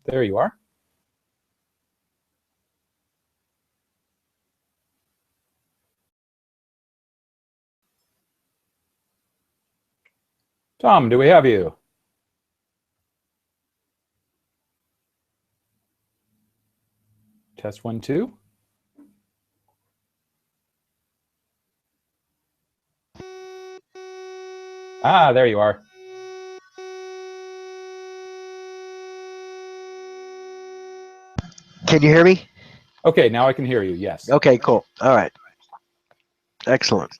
There you are. Tom, do we have you? Test 1, 2. Ah, there you are. Can you hear me? Okay, now I can hear you, yes. Okay, cool. All right. Excellent.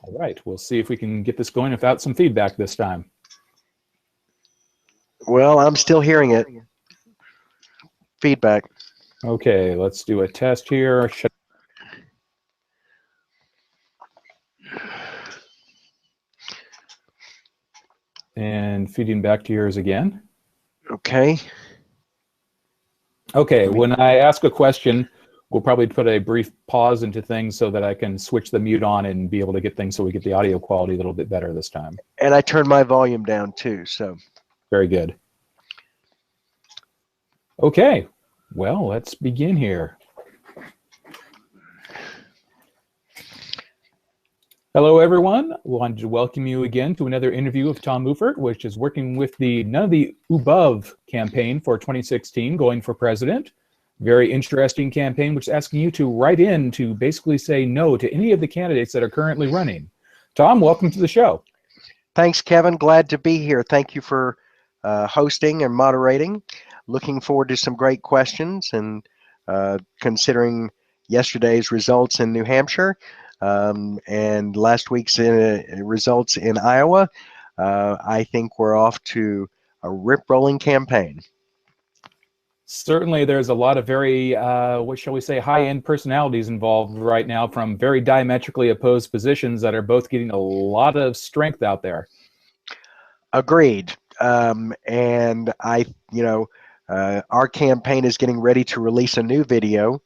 All right, we'll see if we can get this going without some feedback this time. Well, I'm still hearing it. Feedback. Okay, let's do a test here. And feeding back to yours again. Okay. Okay, when I ask a question, we'll probably put a brief pause into things so that I can switch the mute on and be able to get things so we get the audio quality a little bit better this time. And I turned my volume down too, so. Very good. Okay, well, let's begin here. Hello, everyone. I wanted to welcome you again to another interview of Tom Ufert, which is working with the None of the Ubove campaign for 2016, going for president. Very interesting campaign, which is asking you to write in to basically say no to any of the candidates that are currently running. Tom, welcome to the show. Thanks, Kevin. Glad to be here. Thank you for hosting and moderating. Looking forward to some great questions and considering yesterday's results in New Hampshire and last week's results in Iowa, I think we're off to a rip-rolling campaign. Certainly, there's a lot of very, what shall we say, high-end personalities involved right now from very diametrically opposed positions that are both getting a lot of strength out there. Agreed. And our campaign is getting ready to release a new video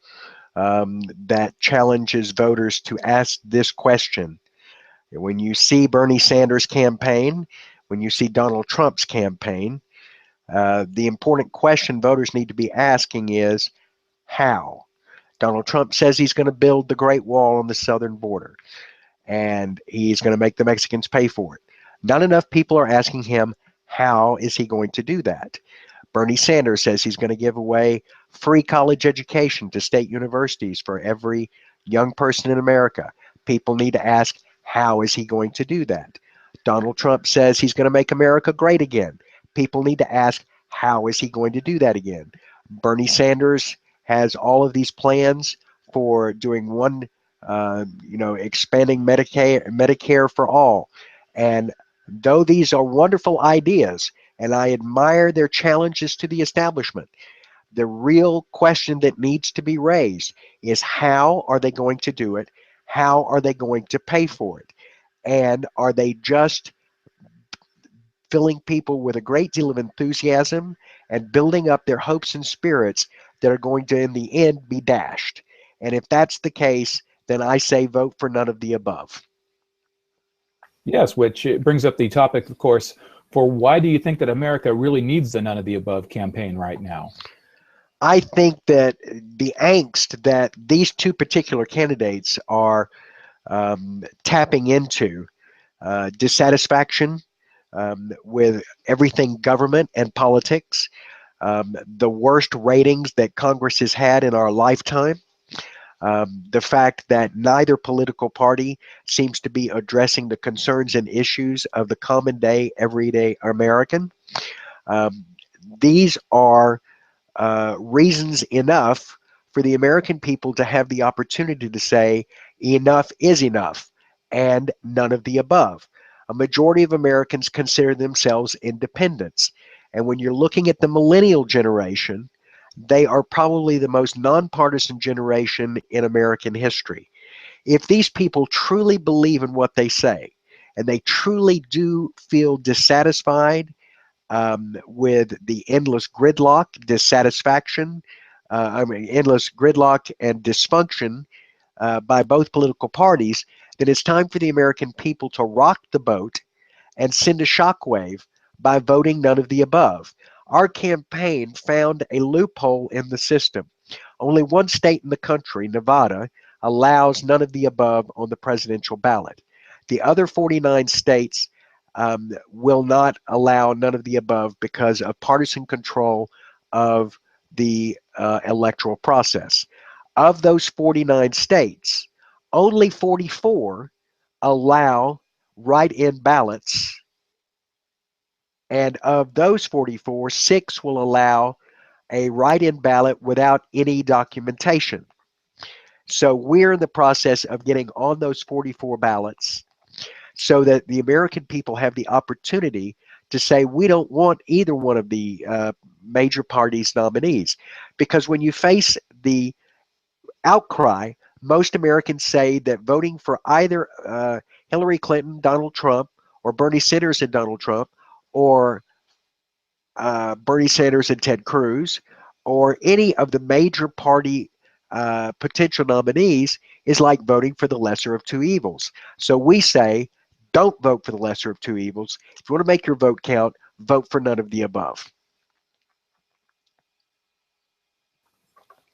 that challenges voters to ask this question. When you see Bernie Sanders' campaign, when you see Donald Trump's campaign, the important question voters need to be asking is, how? Donald Trump says he's going to build the Great Wall on the southern border, and he's going to make the Mexicans pay for it. Not enough people are asking him, how is he going to do that? Bernie Sanders says he's going to give away free college education to state universities for every young person in America. People need to ask, how is he going to do that? Donald Trump says he's going to make America great again. People need to ask, how is he going to do that again? Bernie Sanders has all of these plans for doing one, expanding Medicare for all. And though these are wonderful ideas, and I admire their challenges to the establishment, the real question that needs to be raised is, how are they going to do it? How are they going to pay for it? And are they just filling people with a great deal of enthusiasm and building up their hopes and spirits that are going to, in the end, be dashed? And if that's the case, then I say vote for none of the above. Yes, which brings up the topic, of course, for why do you think that America really needs the None of the Above campaign right now? I think that the angst that these two particular candidates are tapping into, dissatisfaction with everything government and politics, the worst ratings that Congress has had in our lifetime, the fact that neither political party seems to be addressing the concerns and issues of the common day, everyday American. These are reasons enough for the American people to have the opportunity to say enough is enough and none of the above. A majority of Americans consider themselves independents. And when you're looking at the millennial generation, they are probably the most nonpartisan generation in American history. If these people truly believe in what they say, and they truly do feel dissatisfied with the endless gridlock, dissatisfaction, endless gridlock and dysfunction by both political parties, then it's time for the American people to rock the boat and send a shockwave by voting none of the above. our campaign found a loophole in the system. Only one state in the country, Nevada, allows none of the above on the presidential ballot. The other 49 states will not allow none of the above because of partisan control of the electoral process. Of those 49 states, only 44 allow write in ballots. And of those 44, 6 will allow a write in ballot without any documentation. So we're in the process of getting on those 44 ballots so that the American people have the opportunity to say we don't want either one of the major parties' nominees. Because when you face the outcry, most Americans say that voting for either Hillary Clinton, Donald Trump, or Bernie Sanders and Donald Trump, or Bernie Sanders and Ted Cruz, or any of the major party potential nominees is like voting for the lesser of two evils. So we say, don't vote for the lesser of two evils. If you want to make your vote count, vote for none of the above.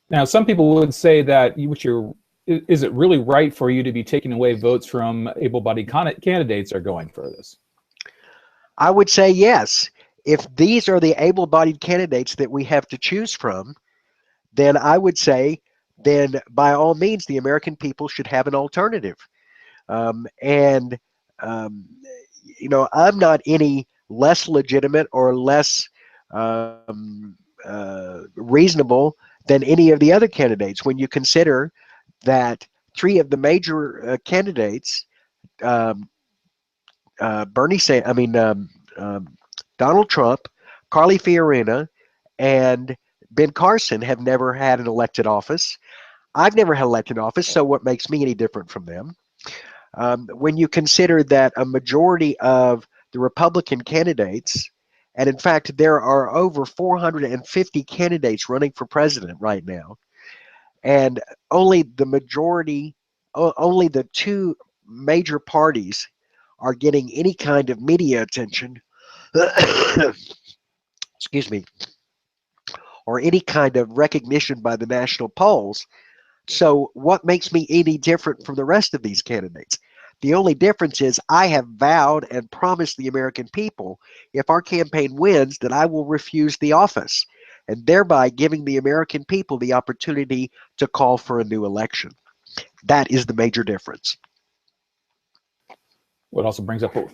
Now, some people would say that is it really right for you to be taking away votes from able-bodied candidates are going for this? I would say yes. If these are the able-bodied candidates that we have to choose from, then I would say, then by all means, the American people should have an alternative. And I'm not any less legitimate or less reasonable than any of the other candidates. When you consider that three of the major candidates, um, Donald Trump, Carly Fiorina, and Ben Carson have never had an elected office. I've never had elected office, so what makes me any different from them? When you consider that a majority of the Republican candidates, and in fact, there are over 450 candidates running for president right now, and only only the two major parties are getting any kind of media attention, excuse me, or any kind of recognition by the national polls. So, what makes me any different from the rest of these candidates? The only difference is I have vowed and promised the American people if our campaign wins that I will refuse the office, and thereby giving the American people the opportunity to call for a new election. That is the major difference. What also brings up, how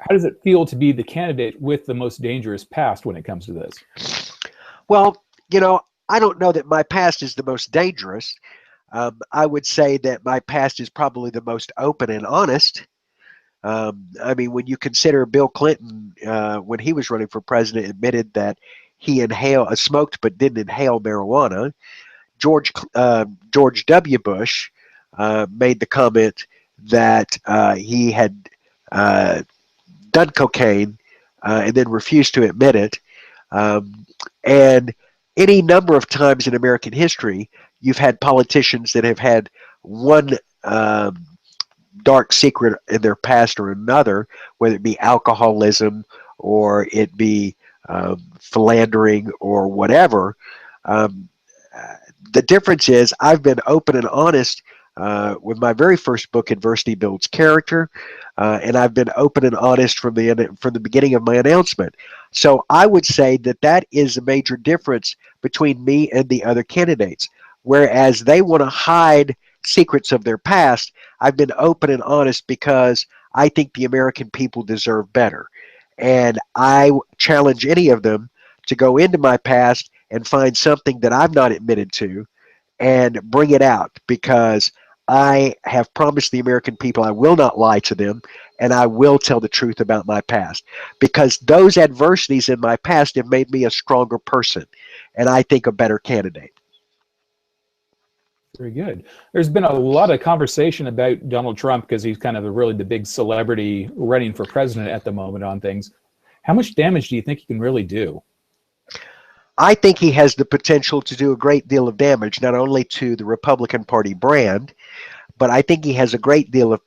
does it feel to be the candidate with the most dangerous past when it comes to this? Well, I don't know that my past is the most dangerous. I would say that my past is probably the most open and honest. I mean, when you consider Bill Clinton, when he was running for president, admitted that he smoked but didn't inhale marijuana. George W. Bush made the comment that he had done cocaine and then refused to admit it. And any number of times in American history, you've had politicians that have had one dark secret in their past or another, whether it be alcoholism or it be philandering or whatever. Um, the difference is I've been open and honest with my very first book, Adversity Builds Character, and I've been open and honest from the beginning of my announcement. So I would say that that is a major difference between me and the other candidates. Whereas they want to hide secrets of their past, I've been open and honest because I think the American people deserve better. And I challenge any of them to go into my past and find something that I've not admitted to and bring it out because I have promised the American people I will not lie to them and I will tell the truth about my past because those adversities in my past have made me a stronger person and I think a better candidate. Very good. There's been a lot of conversation about Donald Trump because he's kind of the big celebrity running for president at the moment on things. How much damage do you think he can really do? I think he has the potential to do a great deal of damage, not only to the Republican Party brand, but I think he has a great deal of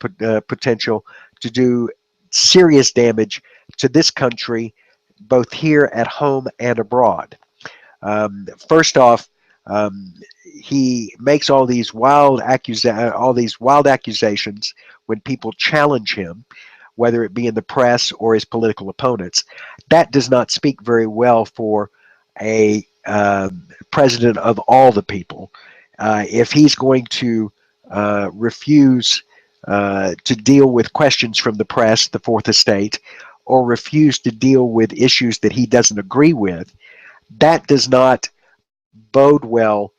potential to do serious damage to this country both here at home and abroad. First off, he makes all these wild accusations when people challenge him, whether it be in the press or his political opponents. That does not speak very well for a president of all the people. If he's going to refuse to deal with questions from the press, the Fourth Estate, or refuse to deal with issues that he doesn't agree with, that does not bode well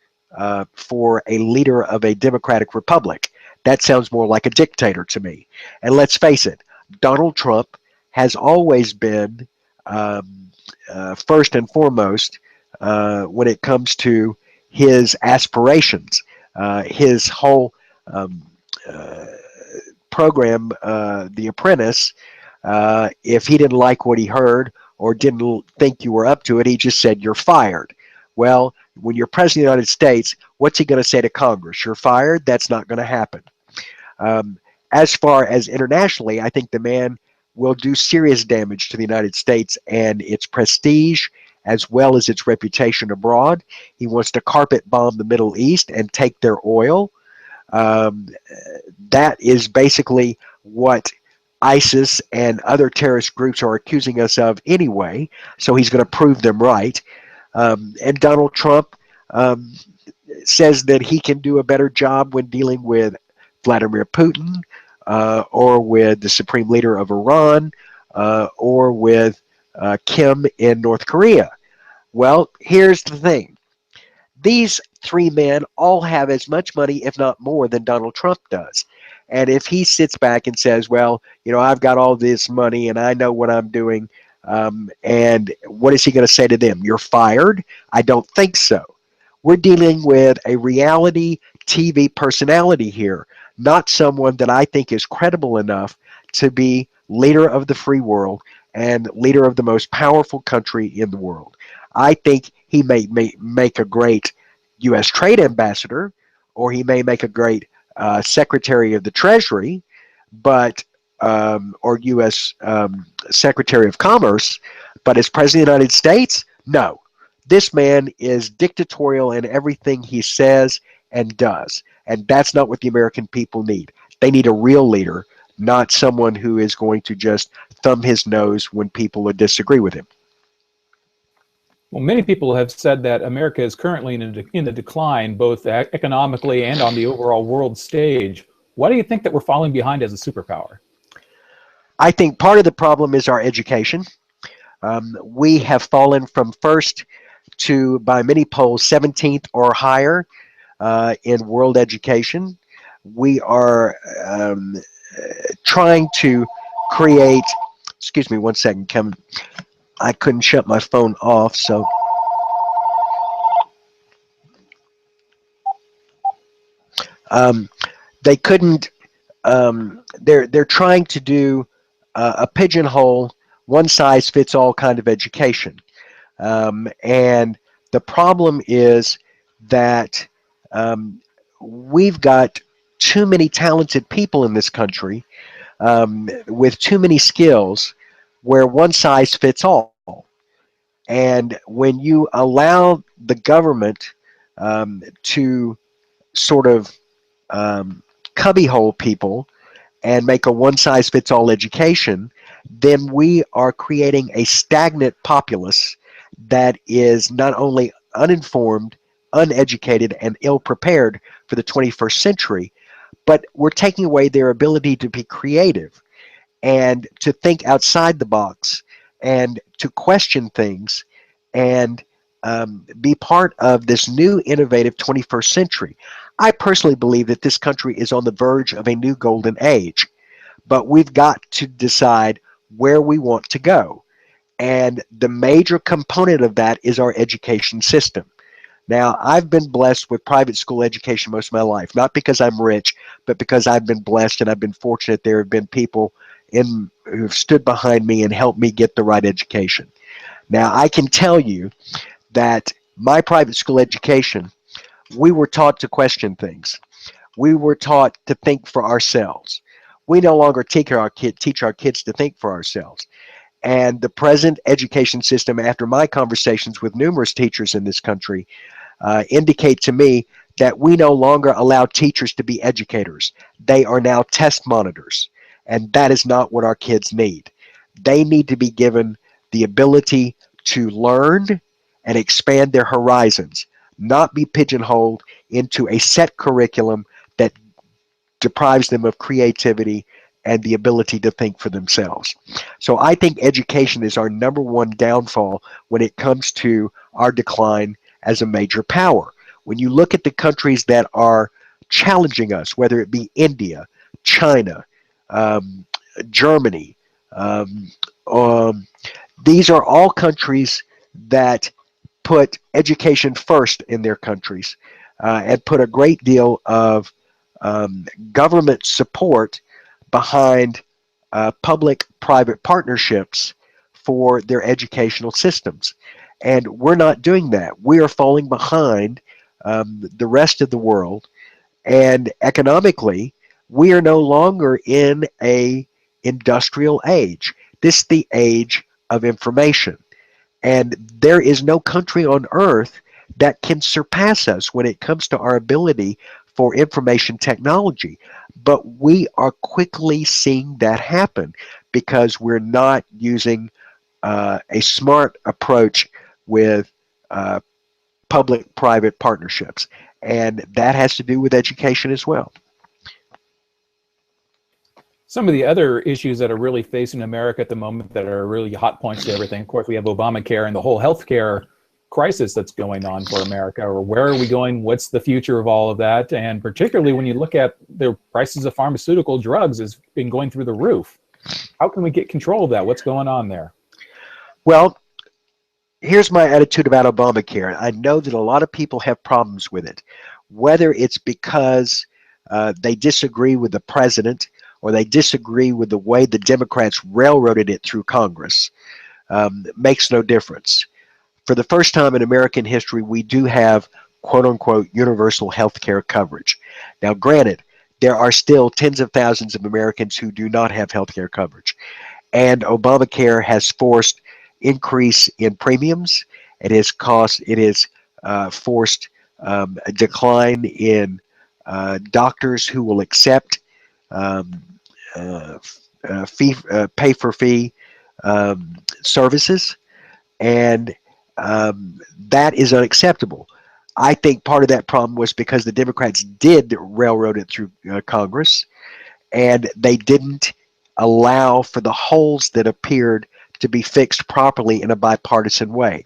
for a leader of a democratic republic. That sounds more like a dictator to me. And let's face it, Donald Trump has always been first and foremost when it comes to his aspirations. His whole um, uh, program, The Apprentice, if he didn't like what he heard or didn't think you were up to it, he just said, "You're fired." Well, when you're president of the United States, what's he going to say to Congress? "You're fired"? That's not going to happen. Um, as far as internationally, I think the man will do serious damage to the United States and its prestige as well as its reputation abroad. He wants to carpet bomb the Middle East and take their oil. Um, that is basically what ISIS and other terrorist groups are accusing us of anyway, so he's going to prove them right. And Donald Trump um, says that he can do a better job when dealing with Vladimir Putin or with the supreme leader of Iran or with Kim in North Korea. Well, here's the thing. These three men all have as much money, if not more, than Donald Trump does. And if he sits back and says, "Well, I've got all this money and I know what I'm doing," and what is he going to say to them? "You're fired"? I don't think so. We're dealing with a reality TV personality here, not someone that I think is credible enough to be leader of the free world and leader of the most powerful country in the world. I think he may make a great U.S. trade ambassador, or he may make a great Secretary of the Treasury, but or U.S. Secretary of Commerce. But as President of the United States, no. This man is dictatorial in everything he says and does, and that's not what the American people need. They need a real leader, not someone who is going to just thumb his nose when people disagree with him. Well, many people have said that America is currently in a decline, both economically and on the overall world stage. Why do you think that we're falling behind as a superpower? I think part of the problem is our education. We have fallen from first to, by many polls, 17th or higher in world education. We are trying to create, excuse me one second, Kevin. I couldn't shut my phone off, so. Um, they couldn't, they're trying to do a pigeonhole, one size fits all kind of education. And the problem is that we've got too many talented people in this country with too many skills where one size fits all. And when you allow the government to sort of cubbyhole people and make a one size fits all education, then we are creating a stagnant populace that is not only uninformed, uneducated, and ill prepared for the 21st century, but we're taking away their ability to be creative and to think outside the box and to question things and be part of this new innovative 21st century. I personally believe that this country is on the verge of a new golden age, but we've got to decide where we want to go. And the major component of that is our education system. Now, I've been blessed with private school education most of my life, not because I'm rich, but because I've been blessed and I've been fortunate. There have been people who've stood behind me and helped me get the right education. Now, I can tell you that my private school education, we were taught to question things. We were taught to think for ourselves. We no longer teach our kids to think for ourselves. And the present education system, after my conversations with numerous teachers in this country, indicate to me that we no longer allow teachers to be educators. They are now test monitors, and that is not what our kids need. They need to be given the ability to learn and expand their horizons, not be pigeonholed into a set curriculum that deprives them of creativity and the ability to think for themselves. So I think education is our number one downfall when it comes to our decline as a major power. When you look at the countries that are challenging us, whether it be India, China, um, Germany, um, um, these are all countries that put education first in their countries and put a great deal of government support behind public-private partnerships for their educational systems. And we're not doing that. We are falling behind the rest of the world. And economically, we are no longer in a industrial age. This is the age of information. And there is no country on earth that can surpass us when it comes to our ability for information technology. But we are quickly seeing that happen because we're not using a smart approach with uh, public private partnerships. And that has to do with education as well. Some of the other issues that are really facing America at the moment that are really hot points to everything, of course, we have Obamacare and the whole healthcare crisis that's going on for America. Or where are we going? What's the future of all of that? And particularly when you look at the prices of pharmaceutical drugs has been going through the roof. How can we get control of that? What's going on there? Well, here's my attitude about Obamacare. I know that a lot of people have problems with it, whether it's because they disagree with the president or they disagree with the way the Democrats railroaded it through Congress. Makes no difference. For the first time in American history, we do have quote unquote universal health care coverage. Now, granted, there are still tens of thousands of Americans who do not have health care coverage. And Obamacare has forced increase in premiums. It has forced a decline in doctors who will accept um, pay for fee services, and that is unacceptable. I think part of that problem was because the Democrats did railroad it through Congress, and they didn't allow for the holes that appeared to be fixed properly in a bipartisan way.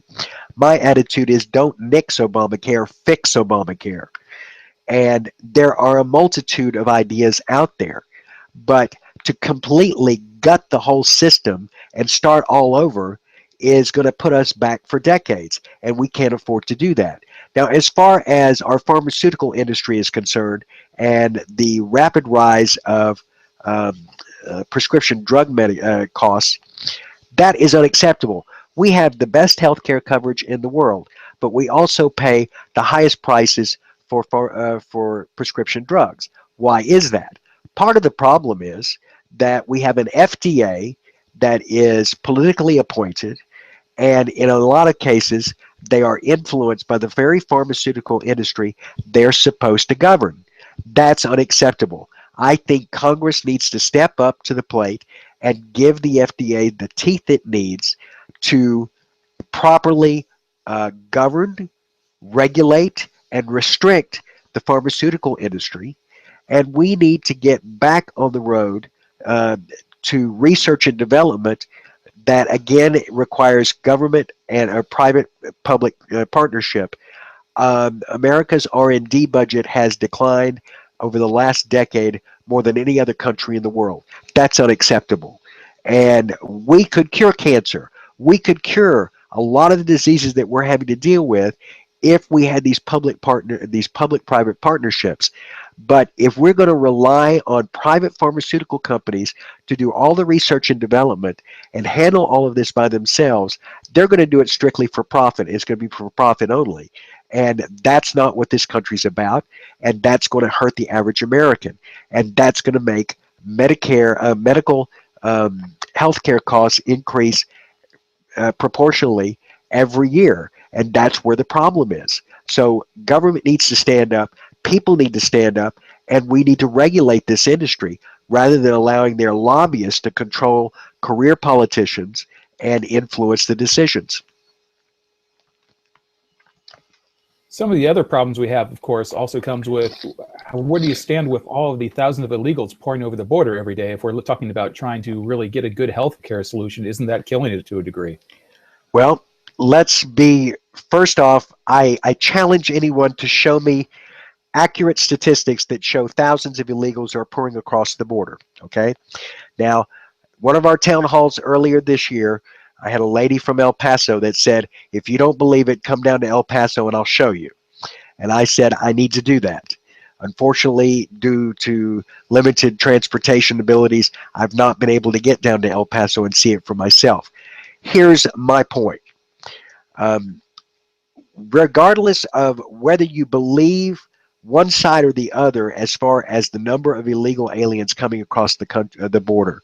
My attitude is don't nix Obamacare, fix Obamacare. And there are a multitude of ideas out there. But to completely gut the whole system and start all over is going to put us back for decades, and we can't afford to do that. Now, as far as our pharmaceutical industry is concerned and the rapid rise of um, prescription drug costs, that is unacceptable. We have the best healthcare coverage in the world, but we also pay the highest prices for prescription drugs. Why is that? Part of the problem is that we have an FDA that is politically appointed, and in a lot of cases, they are influenced by the very pharmaceutical industry they're supposed to govern. That's unacceptable. I think Congress needs to step up to the plate and give the FDA the teeth it needs to properly govern, regulate, and restrict the pharmaceutical industry. And we need to get back on the road uh, to research and development that again requires government and a private public partnership. America's R&D budget has declined over the last decade more than any other country in the world. That's unacceptable. And we could cure cancer. We could cure a lot of the diseases that we're having to deal with if we had these public-private partnerships. But if we're going to rely on private pharmaceutical companies to do all the research and development and handle all of this by themselves, they're going to do it strictly for profit. It's going to be for profit only. And that's not what this country's about. And that's going to hurt the average American. And that's going to make medical healthcare costs increase proportionally every year, and that's where the problem is. So government needs to stand up, people need to stand up, and we need to regulate this industry rather than allowing their lobbyists to control career politicians and influence the decisions. Some of the other problems we have, of course, also comes with where do you stand with all of the thousands of illegals pouring over the border every day? If we're talking about trying to really get a good health care solution, isn't that killing it to a degree? Well, let's be first off, I challenge anyone to show me accurate statistics that show thousands of illegals are pouring across the border. Okay. Now, one of our town halls earlier this year, I had a lady from El Paso that said, if you don't believe it, come down to El Paso and I'll show you. And I said, I need to do that. Unfortunately, due to limited transportation abilities, I've not been able to get down to El Paso and see it for myself. Here's my point. Um, Regardless of whether you believe one side or the other as far as the number of illegal aliens coming across the country, the border,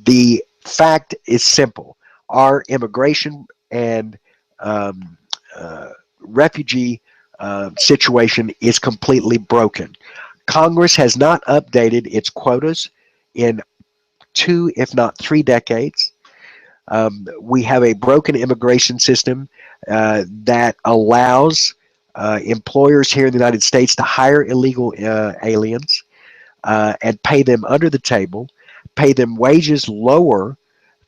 the fact is simple. Our immigration and um, refugee situation is completely broken. Congress has not updated its quotas in 2, if not 3 decades. We have a broken immigration system that allows employers here in the United States to hire illegal aliens and pay them under the table, pay them wages lower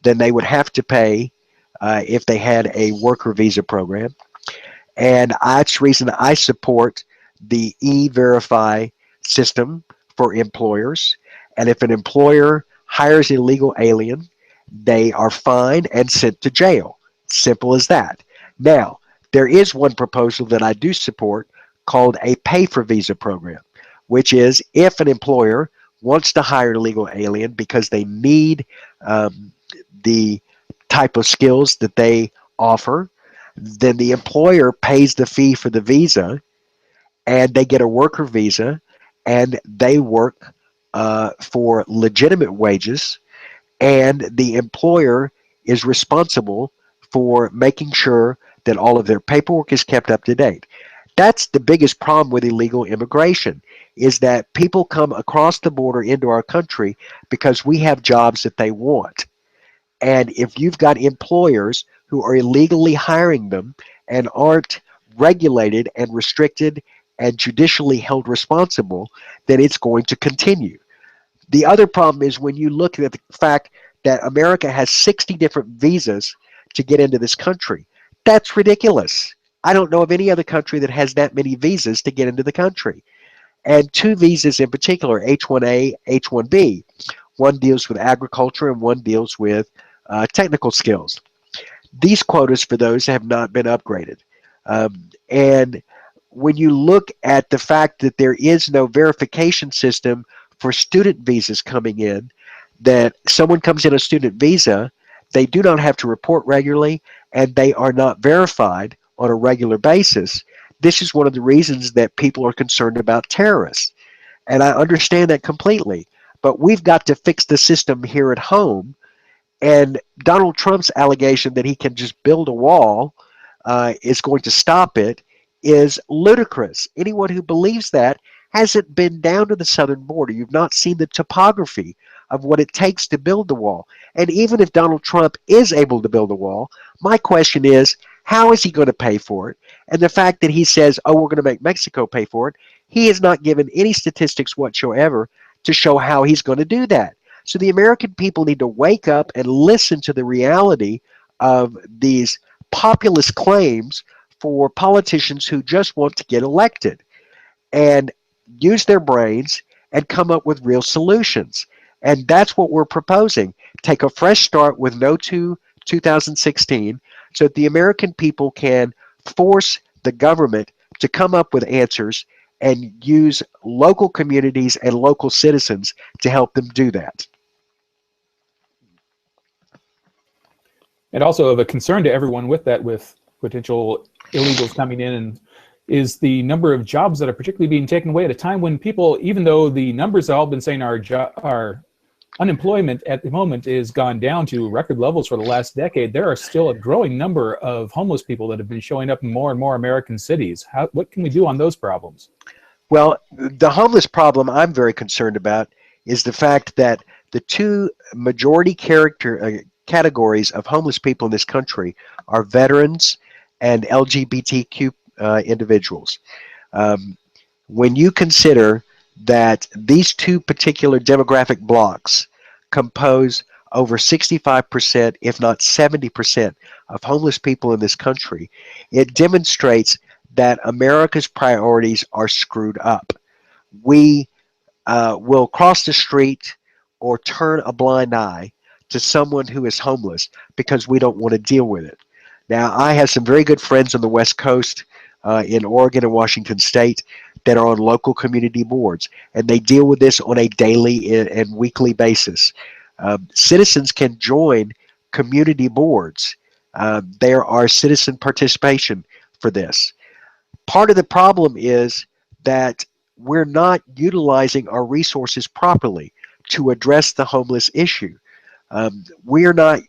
than they would have to pay if they had a worker visa program. And that's the reason I support the e-verify system for employers. And if an employer hires an illegal alien, they are fined and sent to jail. Simple as that. Now, there is one proposal that I do support called a pay for visa program, which is if an employer wants to hire an illegal alien because they need the type of skills that they offer, then the employer pays the fee for the visa and they get a worker visa and they work for legitimate wages, and the employer is responsible for making sure that all of their paperwork is kept up to date. That's the biggest problem with illegal immigration, is that people come across the border into our country because we have jobs that they want. And if you've got employers who are illegally hiring them and aren't regulated and restricted and judicially held responsible, then it's going to continue. The other problem is when you look at the fact that America has 60 different visas to get into this country. That's ridiculous. I don't know of any other country that has that many visas to get into the country. And 2 visas in particular, H-1A, H-1B. One deals with agriculture and one deals with technical skills. These quotas for those have not been upgraded. And when you look at the fact that there is no verification system for student visas coming in, that someone comes in a student visa, they do not have to report regularly, and they are not verified on a regular basis. This is one of the reasons that people are concerned about terrorists. And I understand that completely. But we've got to fix the system here at home. And Donald Trump's allegation that he can just build a wall is going to stop it is ludicrous. Anyone who believes that hasn't been down to the southern border. You've not seen the topography of what it takes to build the wall. And even if Donald Trump is able to build a wall, my question is, how is he going to pay for it? And the fact that he says, oh, we're going to make Mexico pay for it, he has not given any statistics whatsoever to show how he's going to do that. So the American people need to wake up and listen to the reality of these populist claims for politicians who just want to get elected, and use their brains and come up with real solutions. And that's what we're proposing. Take a fresh start with No to 2016 so that the American people can force the government to come up with answers and use local communities and local citizens to help them do that. And also of a concern to everyone with that, with potential illegals coming in, and is the number of jobs that are particularly being taken away at a time when people, even though the numbers have all been saying are unemployment at the moment is gone down to record levels for the last decade, there are still a growing number of homeless people that have been showing up in more and more American cities. What can we do on those problems? Well, the homeless problem I'm very concerned about is the fact that the two majority categories of homeless people in this country are veterans and LGBTQ individuals. Um, when you consider that these two particular demographic blocks compose over 65%, if not 70%, of homeless people in this country, it demonstrates that America's priorities are screwed up. We will cross the street or turn a blind eye to someone who is homeless because we don't want to deal with it. Now, I have some very good friends on the West Coast in Oregon and Washington State that are on local community boards, and they deal with this on a daily and weekly basis. Citizens can join community boards. There are citizen participation for this. Part of the problem is that we're not utilizing our resources properly to address the homeless issue. We're not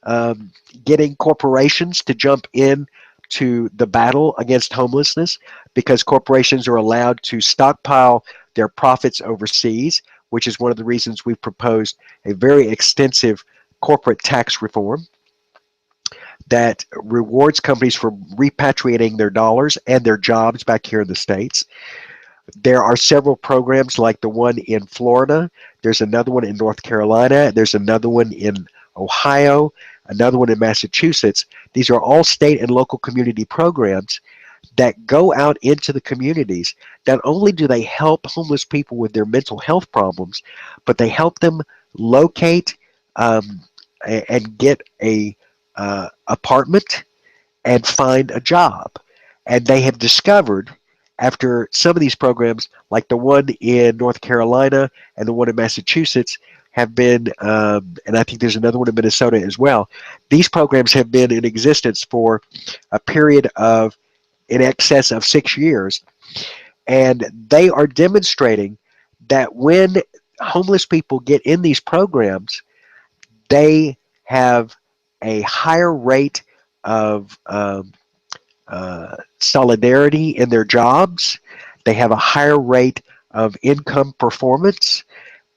um, getting corporations to jump in to the battle against homelessness because corporations are allowed to stockpile their profits overseas, which is one of the reasons we've proposed a very extensive corporate tax reform that rewards companies for repatriating their dollars and their jobs back here in the States. There are several programs like the one in Florida. There's another one in North Carolina. There's another one in Ohio, another one in Massachusetts. These are all state and local community programs that go out into the communities. Not only do they help homeless people with their mental health problems, but they help them locate um, and get a apartment and find a job. And they have discovered after some of these programs, like the one in North Carolina and the one in Massachusetts, have been, and I think there's another one in Minnesota as well. These programs have been in existence for a period of in excess of 6 years, and they are demonstrating that when homeless people get in these programs, they have a higher rate of solidarity in their jobs. They have a higher rate of income performance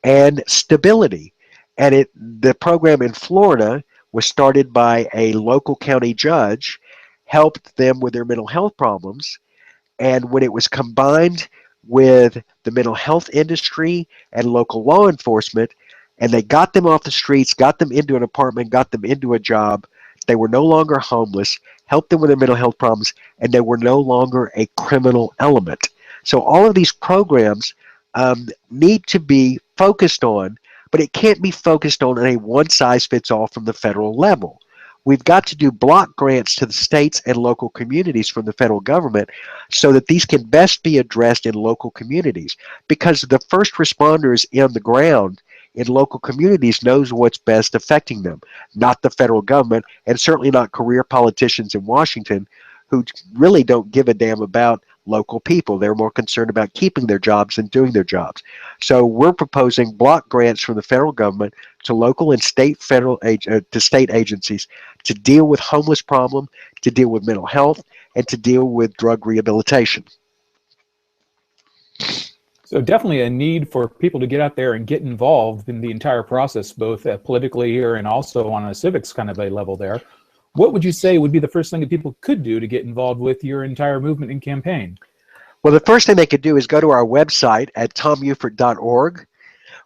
and stability. And the program in Florida was started by a local county judge, helped them with their mental health problems, and when it was combined with the mental health industry and local law enforcement, and they got them off the streets, got them into an apartment, got them into a job, they were no longer homeless, helped them with their mental health problems, and they were no longer a criminal element. So all of these programs need to be focused on, but it can't be focused on a one size fits all from the federal level. We've got to do block grants to the states and local communities from the federal government so that these can best be addressed in local communities, because the first responders on the ground in local communities knows what's best affecting them, not the federal government, and certainly not career politicians in Washington who really don't give a damn about local people. They're more concerned about keeping their jobs than doing their jobs. So we're proposing block grants from the federal government to local and state to state agencies to deal with homeless problem, to deal with mental health, and to deal with drug rehabilitation. So definitely a need for people to get out there and get involved in the entire process, both politically here and also on a civics kind of a level there. What would you say would be the first thing that people could do to get involved with your entire movement and campaign? Well, the first thing they could do is go to our website at tomufert.org,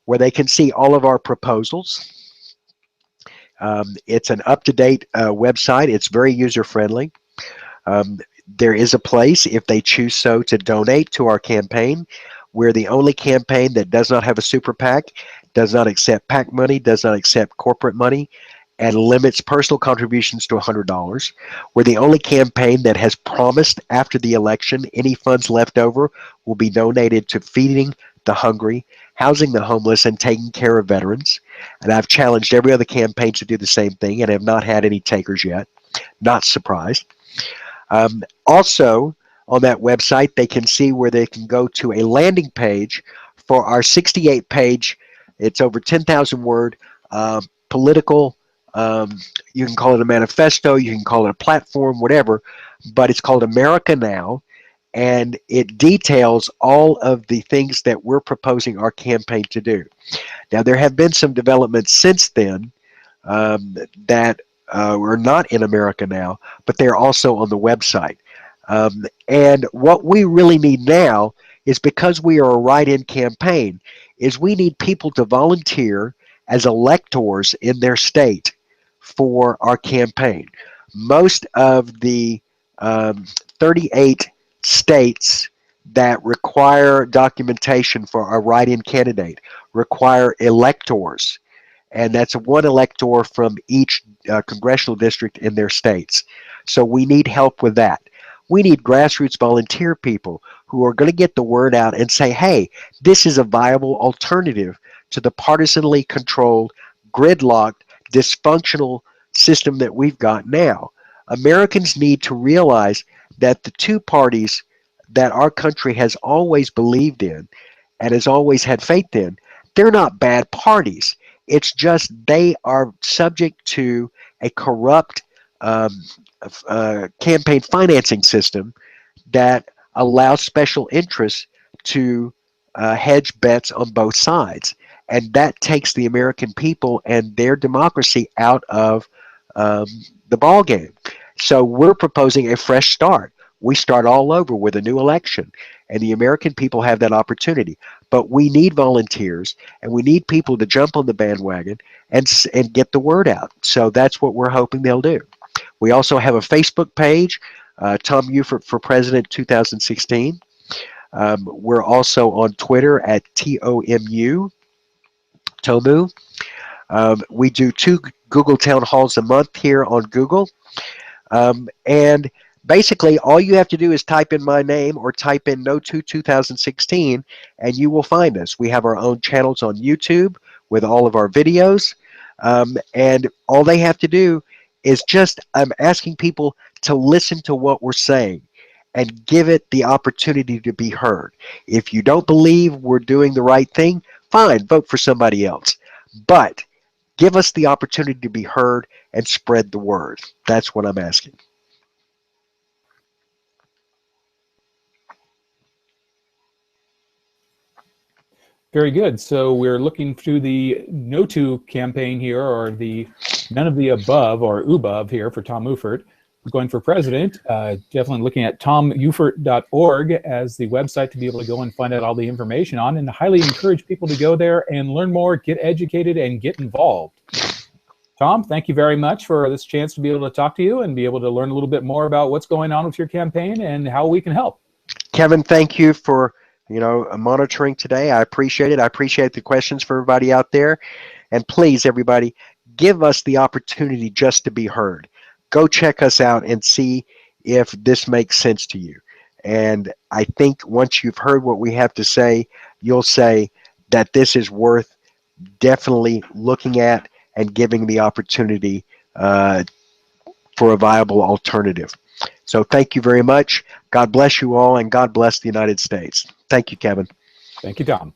where they can see all of our proposals. It's an up-to-date website. It's very user-friendly. There is a place, if they choose so, to donate to our campaign. We're the only campaign that does not have a super PAC, does not accept PAC money, does not accept corporate money, and limits personal contributions to $100. We're the only campaign that has promised after the election any funds left over will be donated to feeding the hungry, housing the homeless, and taking care of veterans. And I've challenged every other campaign to do the same thing and have not had any takers yet. Not surprised. Also, on that website, they can see where they can go to a landing page for our 68-page It's over 10,000 word political. You can call it a manifesto, you can call it a platform, whatever, but it's called America Now, and it details all of the things that we're proposing our campaign to do. Now, there have been some developments since then that are not in America Now, but they're also on the website. And what we really need now is, because we are a write-in campaign, is we need people to volunteer as electors in their state for our campaign. Most of the 38 states that require documentation for a write-in candidate require electors, and that's one elector from each congressional district in their states. So we need help with that. We need grassroots volunteer people who are going to get the word out and say, hey, this is a viable alternative to the partisanly controlled, gridlocked, dysfunctional system that we've got now. Americans need to realize that the two parties that our country has always believed in and has always had faith in, they're not bad parties. It's just they are subject to a corrupt um, campaign financing system that allows special interests to hedge bets on both sides. And that takes the American people and their democracy out of um, the ball game. So we're proposing a fresh start. We start all over with a new election, and the American people have that opportunity. But we need volunteers, and we need people to jump on the bandwagon and get the word out. So that's what we're hoping they'll do. We also have a Facebook page, Tom Ufert for President 2016. We're also on Twitter at TOMU, Tomu. We do 2 Google Town Halls a month here on Google. And basically, all you have to do is type in my name or type in No2 2016, and you will find us. We have our own channels on YouTube with all of our videos. And all they have to do is just, I'm asking people to listen to what we're saying and give it the opportunity to be heard. If you don't believe we're doing the right thing, fine, vote for somebody else. But give us the opportunity to be heard and spread the word. That's what I'm asking. Very good. So we're looking through the No To campaign here, or the None of the Above, or Ubove here for Tom Ufert. We're going for president. Definitely looking at tomufert.org as the website to be able to go and find out all the information on, and highly encourage people to go there and learn more, get educated, and get involved. Tom, thank you very much for this chance to be able to talk to you and be able to learn a little bit more about what's going on with your campaign and how we can help. Kevin, thank you for monitoring today. I appreciate it. I appreciate the questions for everybody out there. And please, everybody, give us the opportunity just to be heard. Go check us out and see if this makes sense to you. And I think once you've heard what we have to say, you'll say that this is worth definitely looking at and giving the opportunity for a viable alternative. So thank you very much. God bless you all, and God bless the United States. Thank you, Kevin. Thank you, Tom.